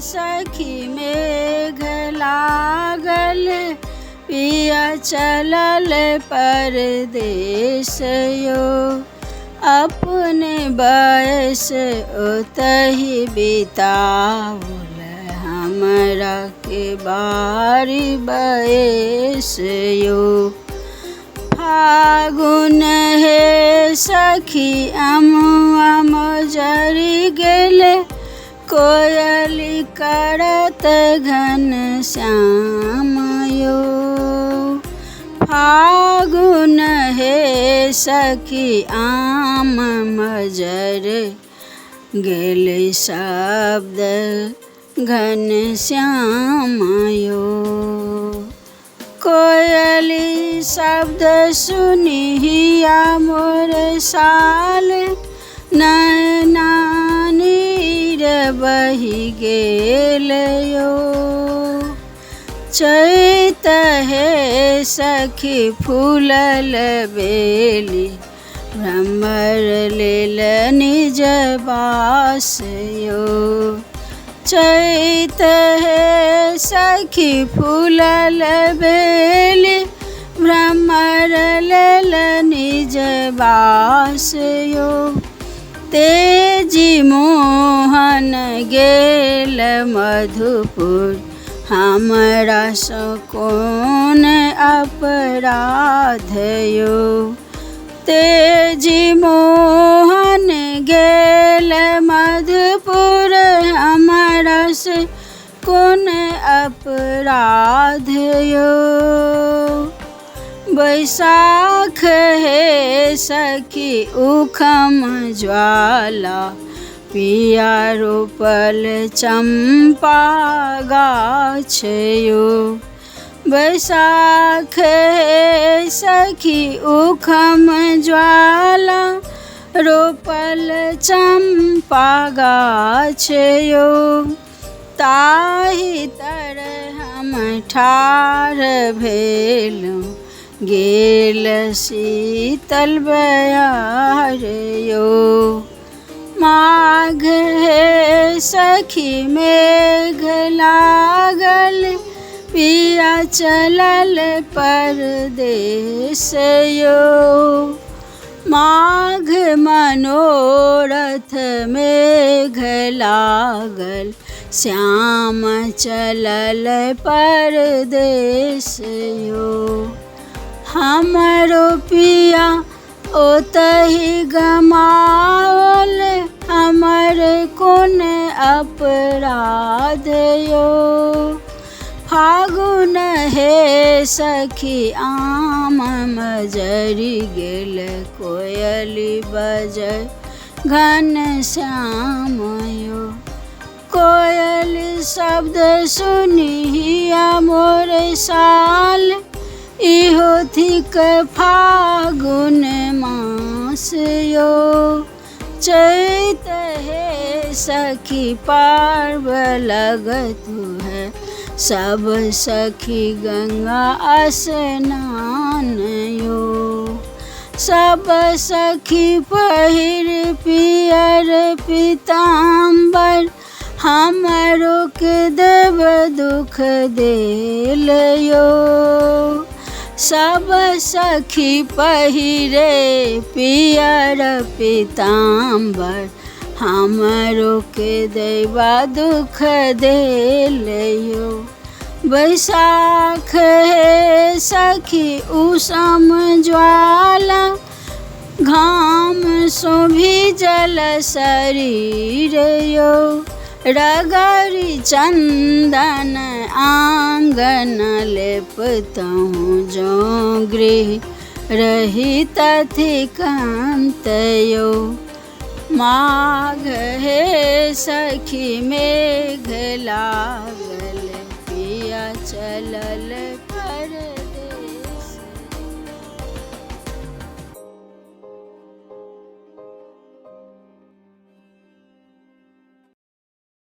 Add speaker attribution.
Speaker 1: सखी मेघ लागल, पिया चलल परदेस यो। अपने बयस ओतहि बितावल, हमरा के बारी बयस यो। फागुन हे सखी अमुआ मजरी गेले, कोयली करत घन श्याम यो। फागुन हे सखी आम मजर गेले, शब्द घन श्याम यो। कोयली शब्द सुनी हिया मोर साल, नैना नीर बहि गेल यो। चैत हे सखी फूलल बेली, भ्रमर लेल निज बास यो। चैत हे सखी फूलल बेली, भ्रमर लेल निज बास यो। तेजी मोहन गेल मधुपुर, हमरा सँ कोन अपराध यो। तेजी मोहन गेल मधुपुर, हमरा से कोन अपराध यो। बैसाख हे सखी उखम ज्वाला, पिया रोपल चंपा गाछ यो। बैसाख हे सखी उखम ज्वाला, रोपल चंपा गाछ यो। ताहि तर हम ठाढ़ भेलहुँ, गेल शीतल बयार यो। माघ हे सखी मेघ लागल, पिया चलल परदेस यो। माघ मनोरथ मेघ लागल, श्याम चलल परदेस यो। हमरो पिया ओतहि गमावल, हमर कोन अपराध यो। फागुन हे सखी आम मजरी गेल, कोयली बजै घन श्याम यो। कोयली शब्द सुनी हिया मोर साल, इहो थिक फागुन मास यो। चैत हे सखी पर्व लगत है, सब सखी गंगा स्नान यो। सब सखी पहिर पियर पीताम्बर, हमरो के देव दुख देल यो। सब सखी पहिरे पियर पीताम्बर, हमरो के दैवा दुख देल यो। बैसाख हे सखी उषम ज्वाला, घाम सो भीजल शरीर यो। रगरी चंदन आंगन लेपतहूँ, जो गृह रही तथिकांत यो। माघ हे सखी मेघ लागल,